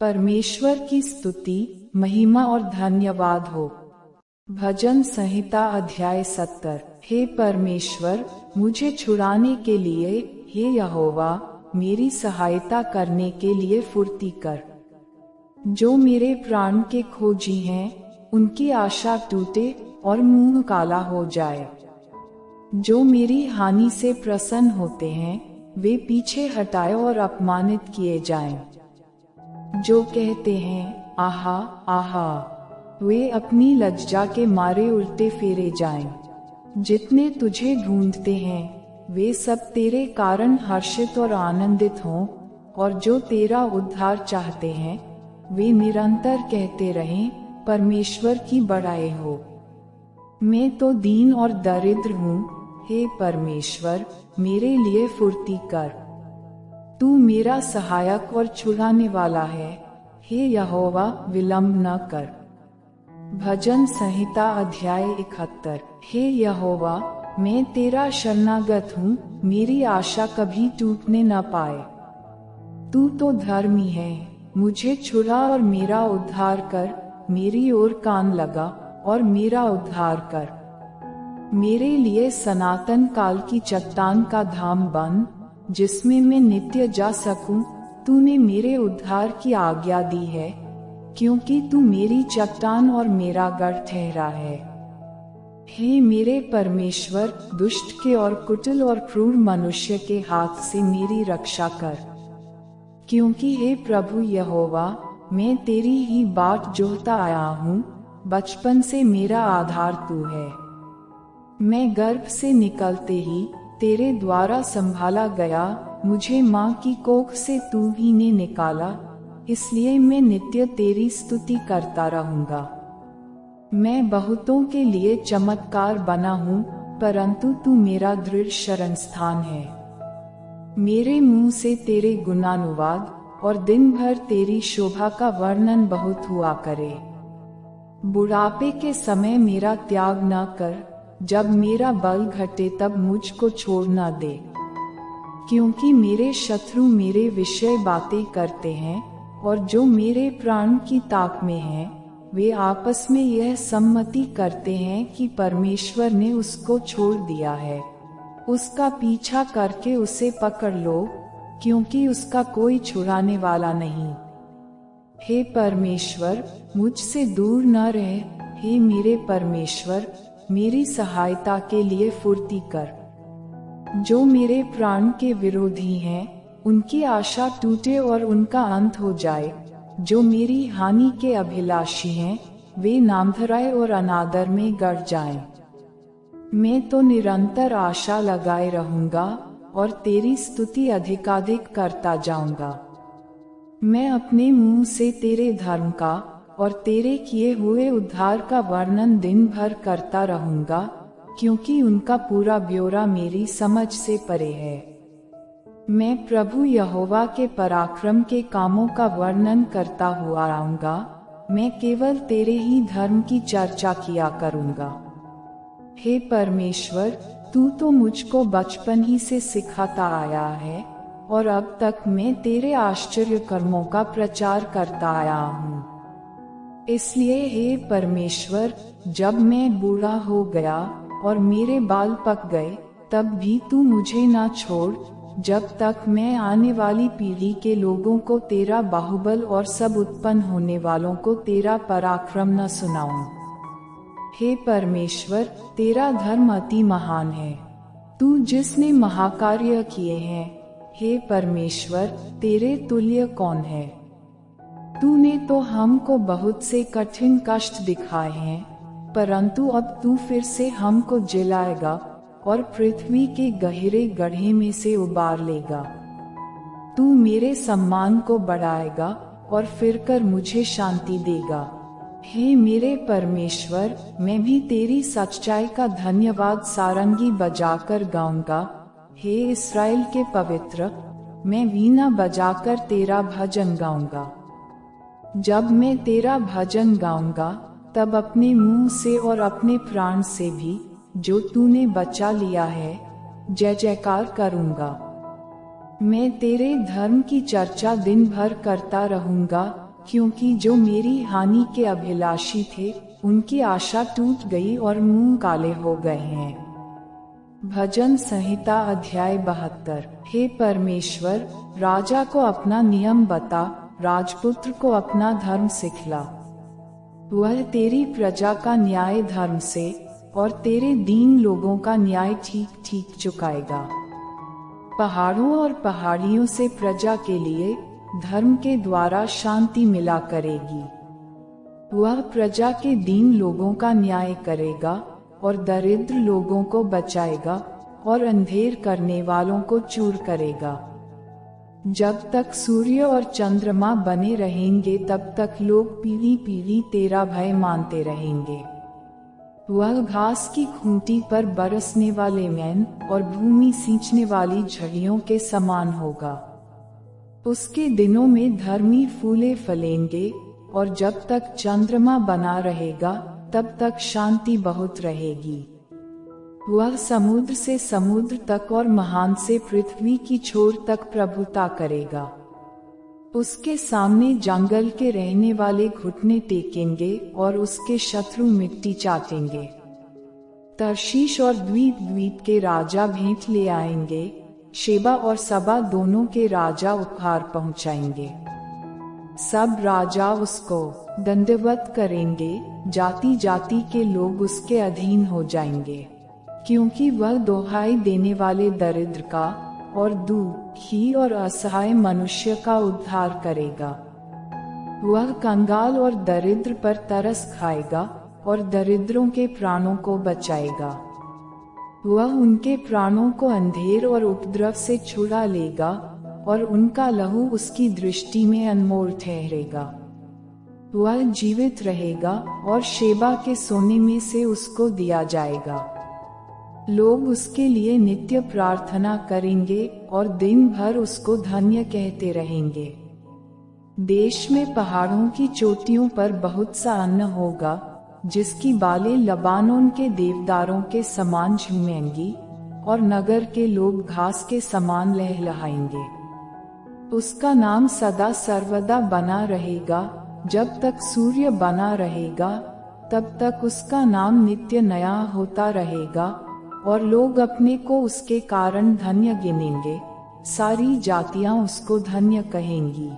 परमेश्वर की स्तुति, महिमा और धन्यवाद हो। भजन संहिता अध्याय 70। हे परमेश्वर, मुझे छुड़ाने के लिए, हे यहोवा, मेरी सहायता करने के लिए फुर्ती कर। जो मेरे प्राण के खोजी हैं, उनकी आशा टूटे और मुंह काला हो जाए। जो मेरी हानि से प्रसन्न होते हैं, वे पीछे हटाए और अपमानित किए जाएं। जो कहते हैं, आहा आहा, वे अपनी लज्जा के मारे उल्टे फेरे जाएं। जितने तुझे ढूंढते हैं, वे सब तेरे कारण हर्षित और आनंदित हों, और जो तेरा उद्धार चाहते हैं, वे निरंतर कहते रहें, परमेश्वर की बड़ाई हो। मैं तो दीन और दरिद्र हूँ, हे परमेश्वर, मेरे लिए फुर्ती कर। तू मेरा सहायक और छुड़ाने वाला है, हे यहोवा, विलंब न कर। भजन संहिता अध्याय 71। हे यहोवा, मैं तेरा शरणागत हूँ, मेरी आशा कभी टूटने न पाए। तू तो धर्मी है, मुझे छुड़ा और मेरा उद्धार कर। मेरी ओर कान लगा और मेरा उद्धार कर। मेरे लिए सनातन काल की चट्टान का धाम बन, जिसमें मैं नित्य जा सकूं। तूने मेरे उद्धार की आज्ञा दी है, क्योंकि तू मेरी चट्टान और मेरा गढ़ ठहरा है। हे मेरे परमेश्वर, दुष्ट के और कुटिल और क्रूर मनुष्य के हाथ से मेरी रक्षा कर। क्योंकि हे प्रभु यहोवा, मैं तेरी ही बाट जोहता आया हूँ, बचपन से मेरा आधार तू है। मैं गर्भ से निकलते ही तेरे द्वारा संभाला गया, मुझे माँ की कोख से तू ही ने निकाला, इसलिए मैं नित्य तेरी स्तुति करता रहूंगा। मैं बहुतों के लिए चमत्कार बना हूँ, परंतु तू मेरा दृढ़ शरण स्थान है। मेरे मुंह से तेरे गुणानुवाद और दिन भर तेरी शोभा का वर्णन बहुत हुआ करे। बुढ़ापे के समय मेरा त्याग न कर, जब मेरा बल घटे तब मुझको छोड़ न दे। क्योंकि मेरे शत्रु मेरे विषय बातें करते हैं, और जो मेरे प्राण की ताक में हैं, वे आपस में यह सम्मति करते हैं कि परमेश्वर ने उसको छोड़ दिया है। उसका पीछा करके उसे पकड़ लो, क्योंकि उसका कोई छुड़ाने वाला नहीं। हे परमेश्वर, मुझसे दूर न रह। हे मेरे परमेश्वर, मेरी सहायता के लिए फुर्ती कर। जो मेरे प्राण के विरोधी हैं, उनकी आशा टूटे और उनका अंत हो जाए। जो मेरी हानि के अभिलाषी हैं, वे नामधराए और अनादर में गड़ जाएं। मैं तो निरंतर आशा लगाए रहूंगा और तेरी स्तुति अधिकाधिक करता जाऊंगा। मैं अपने मुंह से तेरे धर्म का और तेरे किए हुए उद्धार का वर्णन दिन भर करता रहूंगा, क्योंकि उनका पूरा ब्यौरा मेरी समझ से परे है। मैं प्रभु यहोवा के पराक्रम के कामों का वर्णन करता हुआ आऊंगा। मैं केवल तेरे ही धर्म की चर्चा किया करूंगा। हे परमेश्वर, तू तो मुझको बचपन ही से सिखाता आया है, और अब तक मैं तेरे आश्चर्य कर्मों का प्रचार करता आया हूँ। इसलिए हे परमेश्वर, जब मैं बूढ़ा हो गया और मेरे बाल पक गए, तब भी तू मुझे ना छोड़, जब तक मैं आने वाली पीढ़ी के लोगों को तेरा बाहुबल और सब उत्पन्न होने वालों को तेरा पराक्रम न सुनाऊं। हे परमेश्वर, तेरा धर्म अति महान है। तू जिसने महाकार्य किए हैं, हे परमेश्वर, तेरे तुल्य कौन है। तूने तो हमको बहुत से कठिन कष्ट दिखाए हैं, परंतु अब तू फिर से हमको जिलाएगा और पृथ्वी के गहरे गड्ढे में से उबार लेगा। तू मेरे सम्मान को बढ़ाएगा और फिर कर मुझे शांति देगा। हे मेरे परमेश्वर, मैं भी तेरी सच्चाई का धन्यवाद सारंगी बजाकर गाऊंगा। हे इस्राएल के पवित्र, मैं वीणा बजाकर तेरा भजन गाऊंगा। जब मैं तेरा भजन गाऊंगा, तब अपने मुंह से और अपने प्राण से भी, जो तूने बचा लिया है, जय जयकार करूंगा। मैं तेरे धर्म की चर्चा दिन भर करता रहूंगा, क्योंकि जो मेरी हानि के अभिलाषी थे उनकी आशा टूट गई और मुंह काले हो गए हैं। भजन संहिता अध्याय 72। हे परमेश्वर, राजा को अपना नियम बता, राजपुत्र को अपना धर्म सिखला। वह तेरी प्रजा का न्याय धर्म से और तेरे दीन लोगों का न्याय ठीक ठीक चुकाएगा। पहाड़ों और पहाड़ियों से प्रजा के लिए धर्म के द्वारा शांति मिला करेगी। वह प्रजा के दीन लोगों का न्याय करेगा और दरिद्र लोगों को बचाएगा और अंधेर करने वालों को चूर करेगा। जब तक सूर्य और चंद्रमा बने रहेंगे तब तक लोग पीढ़ी पीढ़ी तेरा भय मानते रहेंगे। वह घास की खूंटी पर बरसने वाले मैन और भूमि सींचने वाली झड़ियों के समान होगा। उसके दिनों में धर्मी फूले फलेंगे और जब तक चंद्रमा बना रहेगा तब तक शांति बहुत रहेगी। वह समुद्र से समुद्र तक और महान से पृथ्वी की छोर तक प्रभुता करेगा। उसके सामने जंगल के रहने वाले घुटने टेकेंगे और उसके शत्रु मिट्टी चाटेंगे। तर्शीश और द्वीप द्वीप के राजा भेंट ले आएंगे, शेबा और सबा दोनों के राजा उपहार पहुंचाएंगे। सब राजा उसको दंडवत करेंगे, जाति जाति के लोग उसके अधीन हो जाएंगे, क्योंकि वह दोहाई देने वाले दरिद्र का और दुखी और असहाय मनुष्य का उद्धार करेगा। वह कंगाल और दरिद्र पर तरस खाएगा और दरिद्रों के प्राणों को बचाएगा। वह उनके प्राणों को अंधेर और उपद्रव से छुड़ा लेगा और उनका लहू उसकी दृष्टि में अनमोल ठहरेगा। वह जीवित रहेगा और शेबा के सोने में से उसको दिया जाएगा। लोग उसके लिए नित्य प्रार्थना करेंगे और दिन भर उसको धन्य कहते रहेंगे। देश में पहाड़ों की चोटियों पर बहुत सा अन्न होगा, जिसकी बालें लबानोन के देवदारों के समान झूमेंगी और नगर के लोग घास के समान लहलहाएंगे। उसका नाम सदा सर्वदा बना रहेगा, जब तक सूर्य बना रहेगा तब तक उसका नाम नित्य नया होता रहेगा और लोग अपने को उसके कारण धन्य गिनेंगे। सारी जातियां उसको धन्य कहेंगी।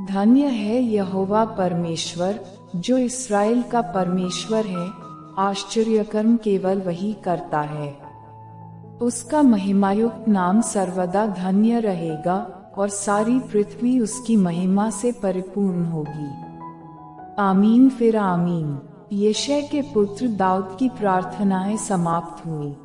धन्य है यहोवा परमेश्वर, जो इस्राएल का परमेश्वर है। आश्चर्यकर्म केवल वही करता है। उसका महिमायुक्त नाम सर्वदा धन्य रहेगा और सारी पृथ्वी उसकी महिमा से परिपूर्ण होगी। आमीन फिर आमीन। यशय के पुत्र दाऊद की प्रार्थनाएं समाप्त हुई।